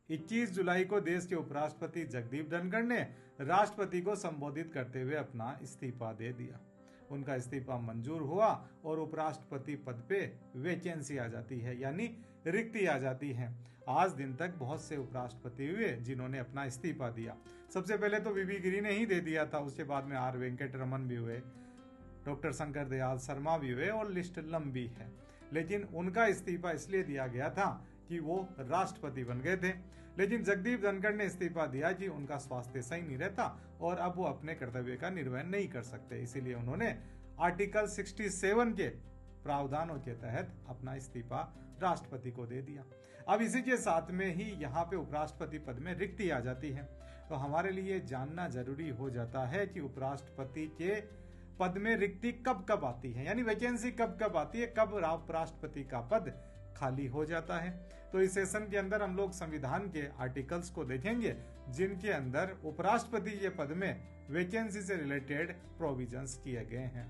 21 जुलाई को देश के उपराष्ट्रपति जगदीप धनखड़ ने राष्ट्रपति को संबोधित करते हुए अपना इस्तीफा दे दिया। उनका इस्तीफा मंजूर हुआ और उपराष्ट्रपति पद पे वैकेंसी आ जाती है, यानी रिक्ति आ जाती है। आज दिन तक बहुत से उपराष्ट्रपति हुए जिन्होंने अपना इस्तीफा दिया। सबसे पहले तो वीवी गिरी ने ही दे दिया था, उसके बाद में आर वेंकट रमन भी हुए, डॉक्टर शंकर दयाल शर्मा भी हुए और लिस्ट लंबी है। लेकिन उनका इस्तीफा इसलिए दिया गया था कि वो राष्ट्रपति बन गए थे। लेकिन जगदीप धनखड़ ने इस्तीफा दिया कि उनका स्वास्थ्य सही नहीं रहता और अब वो अपने कर्तव्य का निर्वहन नहीं कर सकते, इसीलिए उन्होंने आर्टिकल 67 के प्रावधानों के तहत अपना इस्तीफा राष्ट्रपति को दे दिया। अब इसी के साथ में ही यहाँ पे उपराष्ट्रपति पद में रिक्ति आ जाती है। तो हमारे लिए जानना जरूरी हो जाता है कि उपराष्ट्रपति के पद में रिक्ति कब कब आती है, यानी वैकेंसी कब कब आती है, कब उपराष्ट्रपति का पद खाली हो जाता है। तो इस सेशन के अंदर हम लोग संविधान के आर्टिकल्स को देखेंगे जिनके अंदर उपराष्ट्रपति के पद में वैकेंसी से रिलेटेड प्रोविजंस किए गए हैं।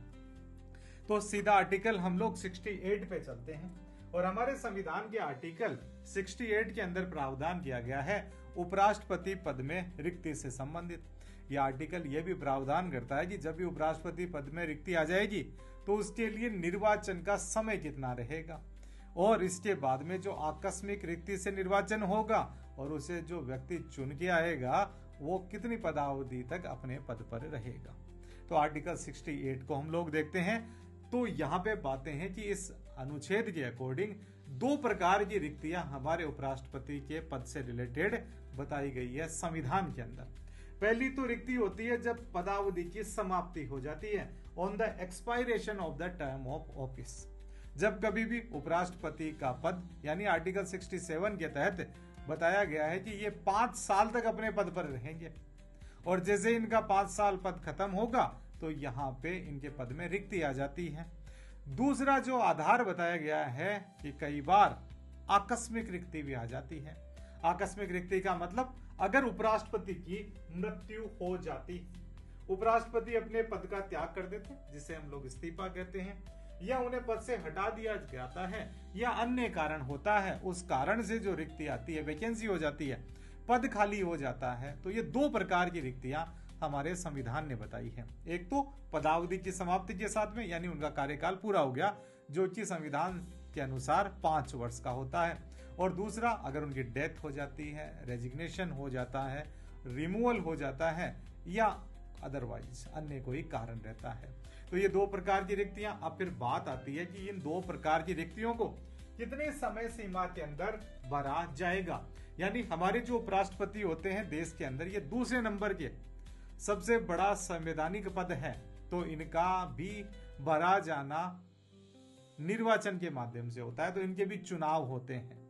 तो सीधा आर्टिकल हम लोग 68 पे चलते हैं और हमारे संविधान के आर्टिकल 68 के अंदर प्रावधान किया गया है उपराष्ट्रपति पद में रिक्ति से संबंधित। यह आर्टिकल यह भी प्रावधान करता है कि जब भी उपराष्ट्रपति पद में रिक्ति आ जाएगी तो उसके लिए निर्वाचन का समय कितना रहेगा और इसके बाद में जो आकस्मिक रिक्ति से निर्वाचन होगा और उसे जो व्यक्ति चुन के आएगा वो कितनी पदावधि तक अपने पद पर रहेगा। तो आर्टिकल 68 को हम लोग देखते हैं। तो यहाँ पे बातें हैं कि इस अनुच्छेद के अकॉर्डिंग दो प्रकार की रिक्तियां हमारे उपराष्ट्रपति के पद से रिलेटेड बताई गई है संविधान के अंदर। पहली तो रिक्ति होती है जब पदावधि की समाप्ति हो जाती है, on the expiration of the term of office. जब कभी भी उपराष्ट्रपति का पद यानी आर्टिकल 67 के तहत बताया गया है कि ये 5 साल तक अपने पद पर रहेंगे और जैसे इनका 5 साल पद खत्म होगा तो यहाँ पे इनके पद में रिक्ति आ जाती है। दूसरा जो आधार बताया गया है कि कई बार आकस्मिक रिक्ति भी आ जाती है। आकस्मिक रिक्ति का मतलब अगर उपराष्ट्रपति की मृत्यु हो जाती, उपराष्ट्रपति अपने पद का त्याग कर देते जिसे हम लोग इस्तीफा कहते हैं, या उन्हें पद से हटा दिया जाता है या अन्य कारण होता है, उस कारण से जो रिक्ति आती है, वैकेंसी हो जाती है, पद खाली हो जाता है। तो ये दो प्रकार की रिक्तियां हमारे संविधान ने बताई है। एक तो पदावधि की समाप्ति के साथ में यानी उनका कार्यकाल पूरा हो गया जो कि संविधान के अनुसार 5 वर्ष का होता है, और दूसरा अगर उनकी डेथ हो जाती है, रेजिग्नेशन हो जाता है, रिमूवल हो जाता है या अदरवाइज अन्य कोई कारण रहता है। तो ये दो प्रकार की रिक्तियां। अब फिर बात आती है कि इन दो प्रकार की रिक्तियों को कितने समय सीमा के अंदर भरा जाएगा। यानी हमारे जो उपराष्ट्रपति होते हैं देश के अंदर, ये दूसरे नंबर के सबसे बड़ा संवैधानिक पद है, तो इनका भी भरा जाना निर्वाचन के माध्यम से होता है, तो इनके भी चुनाव होते हैं।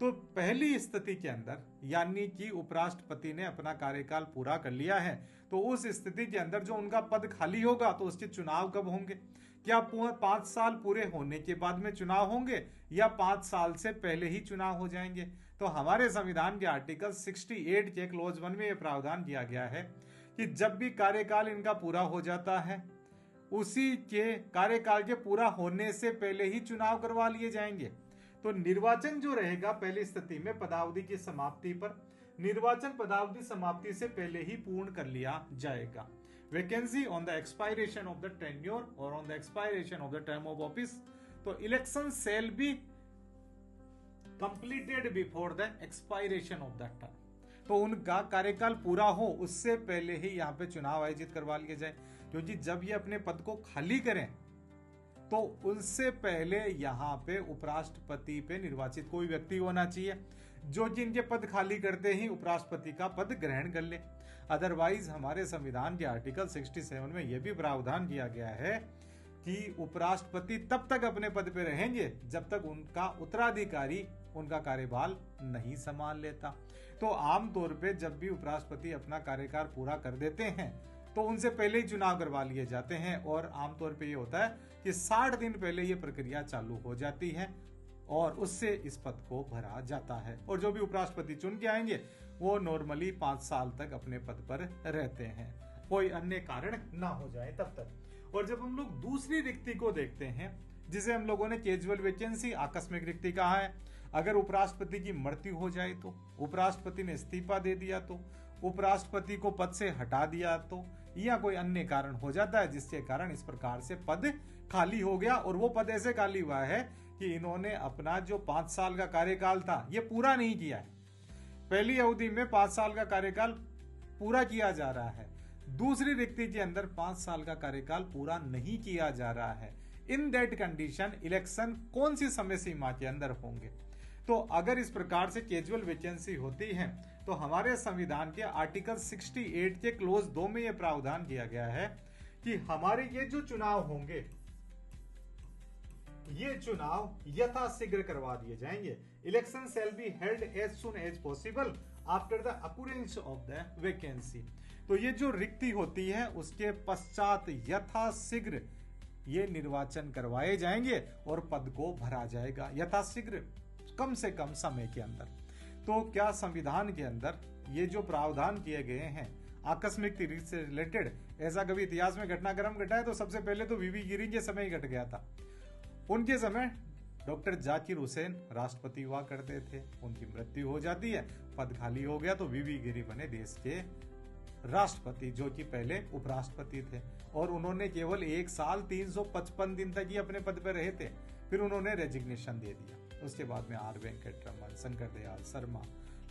तो पहली स्थिति के अंदर यानी कि उपराष्ट्रपति ने अपना कार्यकाल पूरा कर लिया है, तो उस स्थिति के अंदर जो उनका पद खाली होगा तो उसके चुनाव कब होंगे? क्या 5 साल पूरे होने के बाद में चुनाव होंगे या 5 साल से पहले ही चुनाव हो जाएंगे? तो हमारे संविधान के आर्टिकल 68 के क्लोज 1 में यह प्रावधान किया गया है कि जब भी कार्यकाल इनका पूरा हो जाता है उसी के कार्यकाल के पूरा होने से पहले ही चुनाव करवा लिए जाएंगे। तो निर्वाचन जो रहेगा पहली स्थिति में पदावधि की समाप्ति पर, निर्वाचन पदावधि समाप्ति से पहले ही पूर्ण कर लिया जाएगा। Vacancy on the expiration of the tenure और on the expiration of the term of office. तो election shall be completed before the expiration of the term. तो उनका कार्यकाल पूरा हो उससे पहले ही यहाँ पे चुनाव आयोजित करवा लिए जाए, क्योंकि जब ये अपने पद को खाली करें तो उनसे पहले यहाँ पे उपराष्ट्रपति पे निर्वाचित कोई व्यक्ति होना चाहिए जो कि इनके पद खाली करते ही उपराष्ट्रपति का पद ग्रहण कर ले। अदरवाइज हमारे संविधान के आर्टिकल 67 में यह भी प्रावधान किया गया है कि उपराष्ट्रपति तब तक अपने पद पे रहेंगे जब तक उनका उत्तराधिकारी उनका कार्यभार नहीं संभाल लेता। तो आमतौर पे जब भी उपराष्ट्रपति अपना कार्यकाल पूरा कर देते हैं तो उनसे पहले ही चुनाव करवा लिए जाते हैं, और आमतौर पे ये होता है कि 60 दिन पहले ये प्रक्रिया चालू हो जाती है और उससे इस पद को भरा जाता है। और जो भी उपराष्ट्रपति चुन के आएंगे वो नॉर्मली 5 साल तक अपने पद पर रहते हैं, कोई अन्य कारण ना हो जाए तब तक। और जब हम लोग दूसरी रिक्ति को देखते हैं जिसे हम लोगों ने कैजुअल वैकेंसी आकस्मिक रिक्ति कहा है, अगर उपराष्ट्रपति की मृत्यु हो जाए तो, उपराष्ट्रपति ने इस्तीफा दे दिया तो, उपराष्ट्रपति को पद से हटा दिया तो, या कोई अन्य कारण हो जाता है जिसके कारण इस प्रकार से पद खाली हो गया, और वो पद ऐसे खाली हुआ है कि इन्होंने अपना जो 5 साल का कार्यकाल था ये पूरा नहीं किया है। पहली अवधि में 5 साल का कार्यकाल पूरा किया जा रहा है, दूसरी रिक्ति के अंदर 5 साल का कार्यकाल पूरा नहीं किया जा रहा है। इन दैट कंडीशन इलेक्शन कौन सी समय सीमा के अंदर होंगे? तो अगर इस प्रकार से कैजुअल वैकेंसी होती है तो हमारे संविधान के आर्टिकल 68 के क्लोज 2 में यह प्रावधान किया गया है कि हमारे ये जो चुनाव होंगे, ये चुनाव यथाशीघ्र करवा दिए जाएंगे। Election shall be held as soon as possible after the occurrence of the vacancy. तो ये जो रिक्ति होती है उसके पश्चात यथाशीघ्र ये निर्वाचन करवाए जाएंगे और पद को भरा जाएगा, यथाशीघ्र कम से कम समय के अंदर। तो क्या संविधान के अंदर ये जो प्रावधान किए गए हैं आकस्मिक तीर से रिलेटेड, ऐसा कभी इतिहास में घटनाक्रम घटा है तो सबसे पहले तो वीवी गिरी के समय ही घट गया था। उनके समय डॉक्टर जाकिर हुसैन राष्ट्रपति हुआ करते थे, उनकी मृत्यु हो जाती है, पद खाली हो गया तो वीवी गिरी बने देश के राष्ट्रपति, जो कि पहले उपराष्ट्रपति थे, और उन्होंने केवल 1 साल 355 दिन तक ही अपने पद पर रहे थे, फिर उन्होंने रेजिग्नेशन दे दिया। उसके बाद में आर वेंकटरमन, शंकर दयाल शर्मा,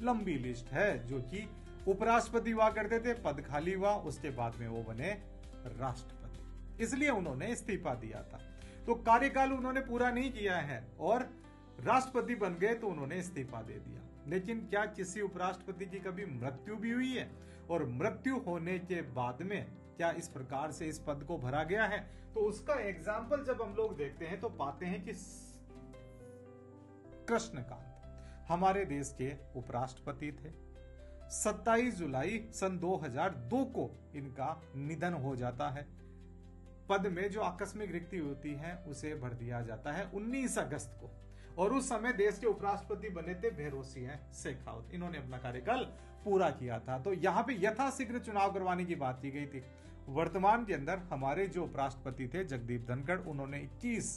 लंबी लिस्ट है जो कि उपराष्ट्रपति हुआ करते थे, पद खाली हुआ, उसके बाद में वो बने राष्ट्रपति, इसलिए उन्होंने इस्तीफा दिया था। तो कार्यकाल उन्होंने पूरा नहीं किया है और राष्ट्रपति बन गए तो उन्होंने इस्तीफा दे दिया। लेकिन क्या किसी उपराष्ट्रपति की कभी मृत्यु भी हुई है? और मृत्यु होने के बाद में क्या इस प्रकार से इस पद को भरा गया है? तो उसका एग्जाम्पल जब हम लोग देखते हैं तो पाते हैं कि कृष्णकांत हमारे देश के उपराष्ट्रपति थे। 27 जुलाई सन 2002 को इनका निधन हो जाता है। पद में जो आकस्मिक रिक्ति होती है उसे भर दिया जाता है 19 अगस्त को, और उस समय देश के उपराष्ट्रपति बने थे भैरों सिंह शेखावत। इन्होंने अपना कार्यकाल पूरा किया था। तो यहाँ पे यथाशीघ्र चुनाव करवाने की बात की गई थी। वर्तमान के अंदर हमारे जो उपराष्ट्रपति थे जगदीप धनखड़, उन्होंने 21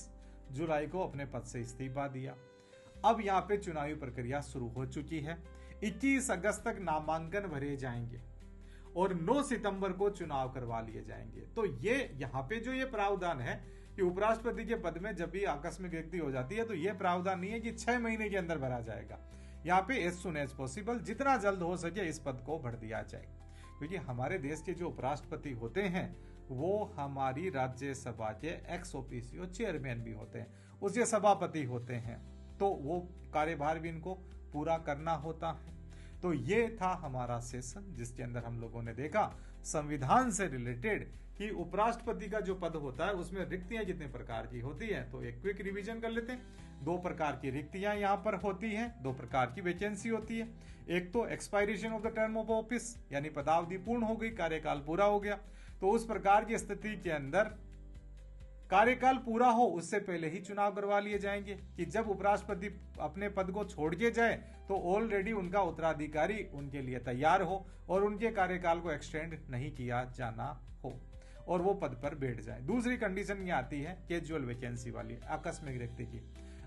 जुलाई को अपने पद से इस्तीफा दिया। अब यहाँ पे चुनावी प्रक्रिया शुरू हो चुकी है। 21 अगस्त तक नामांकन भरे जाएंगे और 9 सितंबर को चुनाव करवा लिए जाएंगे। तो ये यहाँ पे जो ये प्रावधान है कि उपराष्ट्रपति के पद में जब भी आकस्मिक रिक्ति हो जाती है तो ये प्रावधान नहीं है कि 6 महीने के अंदर भरा जाएगा। यहाँ पे एज सुन एज पॉसिबल, जितना जल्द हो सके इस पद को भर दिया जाए, क्योंकि हमारे देश के जो उपराष्ट्रपति होते हैं वो हमारी राज्यसभा के एक्स ऑफिसियो चेयरमैन भी होते हैं, उसके सभापति होते हैं, तो वो कार्यभार भी इनको पूरा करना होता है। तो ये था हमारा सेशन जिसके अंदर हम लोगों ने देखा संविधान से रिलेटेड कि उपराष्ट्रपति का जो पद होता है उसमें रिक्तियां कितने प्रकार की होती है। तो एक क्विक रिवीजन कर लेते हैं। 2 प्रकार की रिक्तियां यहाँ पर होती हैं, 2 प्रकार की वैकेंसी होती है। एक तो expiration of the term of office, यानी पदावधि पूर्ण हो गई, कार्यकाल पूरा हो गया। तो उस प्रकार की स्थिति के अंदर कार्यकाल पूरा हो उससे पहले ही चुनाव करवा लिए जाएंगे कि जब उपराष्ट्रपति अपने पद को छोड़ के जाए तो ऑलरेडी उनका उत्तराधिकारी उनके लिए तैयार हो और उनके कार्यकाल को एक्सटेंड नहीं किया जाना हो और वो पद पर बैठ जाए। दूसरी कंडीशन ये आती है कैजुअल वैकेंसी वाली, आकस्मिक रिक्ति की।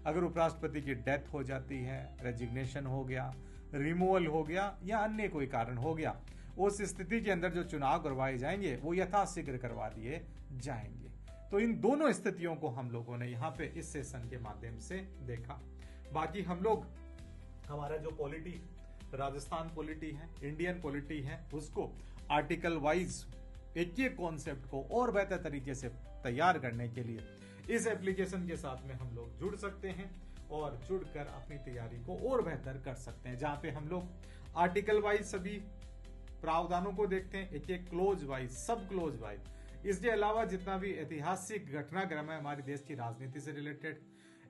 अगर उपराष्ट्रपति की डेथ हो जाती है, रेजिग्नेशन हो गया, रिमूवल हो गया या अन्य कोई कारण हो गया, उस स्थिति के अंदर जो चुनाव करवाए जाएंगे वो यथाशीघ्र करवा दिए जाएंगे। तो इन दोनों स्थितियों को हम लोगों ने यहाँ पे इस सेशन के माध्यम से देखा। बाकी हम लोग हमारा जो पॉलिटी, राजस्थान पॉलिटी है, इंडियन पॉलिटी है, उसको आर्टिकल वाइज एक कॉन्सेप्ट को और बेहतर तरीके से तैयार करने के लिए इस एप्लीकेशन के साथ में हम लोग जुड़ सकते हैं और जुड़कर अपनी तैयारी को और बेहतर कर सकते हैं, जहां पे हम लोग आर्टिकल वाइज सभी प्रावधानों को देखते हैं, एक क्लोज वाइज, सब क्लोज वाइज। इसके अलावा जितना भी ऐतिहासिक घटनाक्रम है हमारे देश की राजनीति से रिलेटेड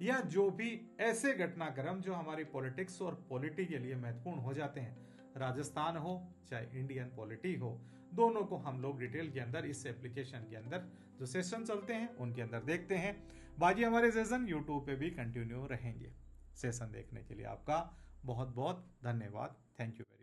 या जो भी ऐसे घटनाक्रम जो हमारी पॉलिटिक्स और पॉलिटी के लिए महत्वपूर्ण हो जाते हैं, राजस्थान हो चाहे इंडियन पॉलिटी हो, दोनों को हम लोग डिटेल के अंदर इस एप्लीकेशन के अंदर जो सेशन चलते हैं उनके अंदर देखते हैं। बाकी हमारे सेशन यूट्यूब पे भी कंटिन्यू रहेंगे। सेशन देखने के लिए आपका बहुत बहुत धन्यवाद। Thank you very much.